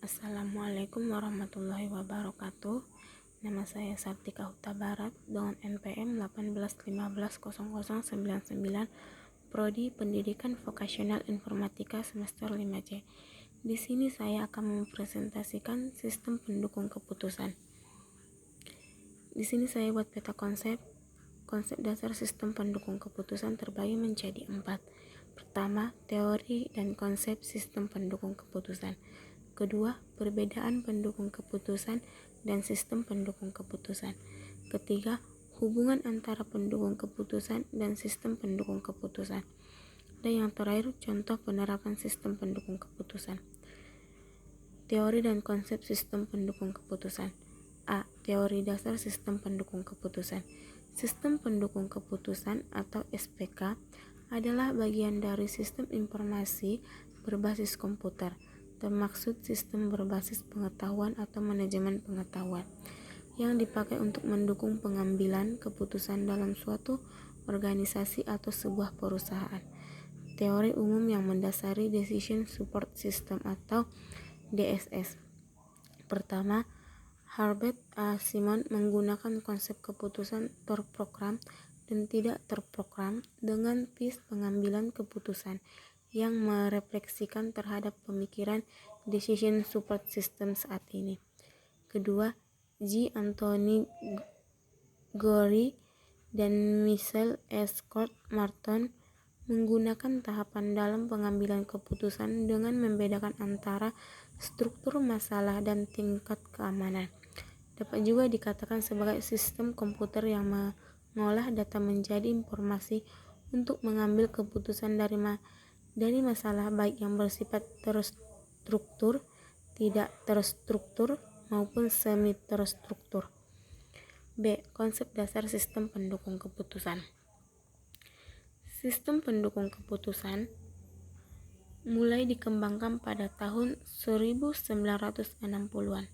Assalamualaikum warahmatullahi wabarakatuh. Nama saya Sartika Huta Barat dengan NPM 18150099, Prodi Pendidikan Vokasional Informatika semester 5C. Di sini saya akan mempresentasikan sistem pendukung keputusan. Di sini saya buat peta konsep dasar sistem pendukung keputusan terbagi menjadi 4. Pertama, teori dan konsep sistem pendukung keputusan. Kedua, perbedaan pendukung keputusan dan sistem pendukung keputusan. Ketiga, hubungan antara pendukung keputusan dan sistem pendukung keputusan. Dan yang terakhir, contoh penerapan sistem pendukung keputusan. Teori dan konsep sistem pendukung keputusan. A. Teori dasar sistem pendukung keputusan. Sistem pendukung keputusan atau SPK adalah bagian dari sistem informasi berbasis komputer, termaksud sistem berbasis pengetahuan atau manajemen pengetahuan, yang dipakai untuk mendukung pengambilan keputusan dalam suatu organisasi atau sebuah perusahaan. Teori umum yang mendasari Decision Support System atau DSS. Pertama, Herbert A. Simon menggunakan konsep keputusan terprogram dan tidak terprogram dengan PIS pengambilan keputusan yang merefleksikan terhadap pemikiran Decision Support System saat ini. Kedua, G. Anthony Gorey dan Michael Scott Martin menggunakan tahapan dalam pengambilan keputusan dengan membedakan antara struktur masalah dan tingkat keamanan. Dapat juga dikatakan sebagai sistem komputer yang mengolah data menjadi informasi untuk mengambil keputusan dari masalah baik yang bersifat terstruktur, tidak terstruktur, maupun semi terstruktur. B. Konsep dasar sistem pendukung keputusan. Sistem pendukung keputusan mulai dikembangkan pada tahun 1960-an,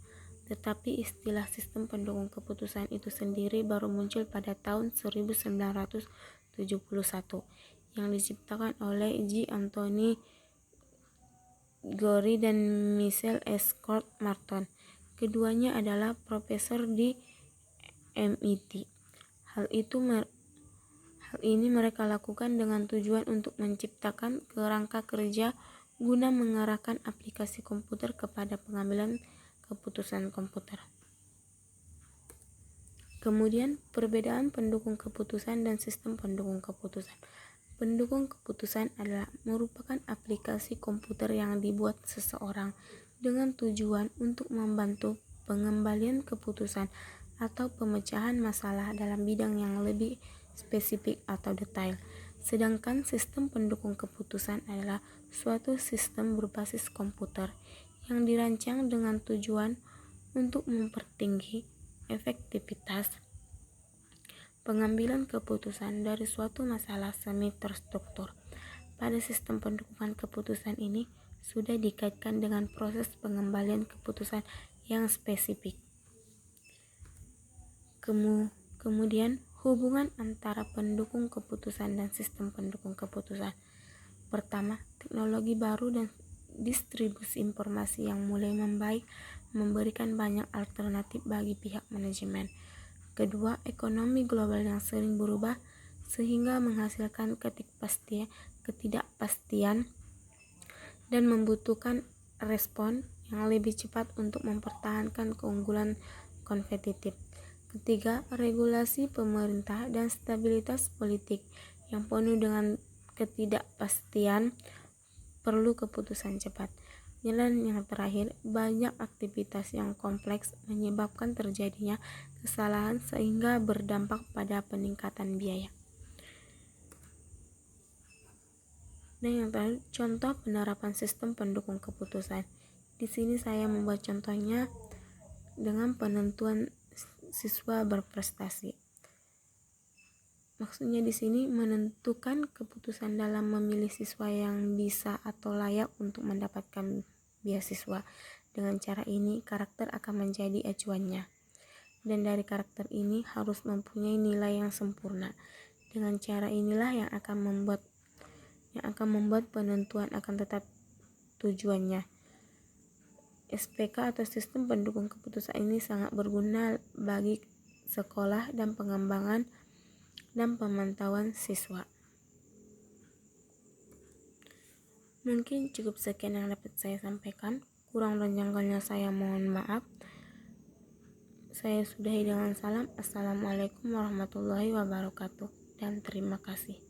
tetapi istilah sistem pendukung keputusan itu sendiri baru muncul pada tahun 1971 yang diciptakan oleh G. Anthony Gorey dan Michael Scott Martin. Keduanya adalah profesor di MIT. Hal ini mereka lakukan dengan tujuan untuk menciptakan kerangka kerja guna mengarahkan aplikasi komputer kepada pengambilan keputusan komputer. Kemudian, perbedaan pendukung keputusan dan sistem pendukung keputusan. Pendukung keputusan adalah merupakan aplikasi komputer yang dibuat seseorang dengan tujuan untuk membantu pengembalian keputusan atau pemecahan masalah dalam bidang yang lebih spesifik atau detail. Sedangkan sistem pendukung keputusan adalah suatu sistem berbasis komputer yang dirancang dengan tujuan untuk mempertinggi efektivitas pengambilan keputusan dari suatu masalah semi terstruktur. Pada sistem pendukungan keputusan ini sudah dikaitkan dengan proses pengembalian keputusan yang spesifik. Kemudian, hubungan antara pendukung keputusan dan sistem pendukung keputusan. Pertama, teknologi baru dan distribusi informasi yang mulai membaik memberikan banyak alternatif bagi pihak manajemen. Kedua, ekonomi global yang sering berubah sehingga menghasilkan ketidakpastian dan membutuhkan respon yang lebih cepat untuk mempertahankan keunggulan kompetitif. Ketiga, regulasi pemerintah dan stabilitas politik yang penuh dengan ketidakpastian perlu keputusan cepat. Dan yang terakhir, banyak aktivitas yang kompleks menyebabkan terjadinya kesalahan sehingga berdampak pada peningkatan biaya. Dan yang terakhir, contoh penerapan sistem pendukung keputusan. Di sini saya membuat contohnya dengan penentuan siswa berprestasi. Maksudnya di sini menentukan keputusan dalam memilih siswa yang bisa atau layak untuk mendapatkan beasiswa. Dengan cara ini, karakter akan menjadi acuannya. Dan dari karakter ini harus mempunyai nilai yang sempurna. Dengan cara inilah yang akan membuat penentuan akan tetap tujuannya. SPK atau sistem pendukung keputusan ini sangat berguna bagi sekolah dan pengembangan dan pemantauan siswa. Mungkin cukup sekian yang dapat saya sampaikan. Kurang dan janggalnya saya mohon maaf. Saya sudahi dengan salam. Assalamualaikum warahmatullahi wabarakatuh. Dan terima kasih.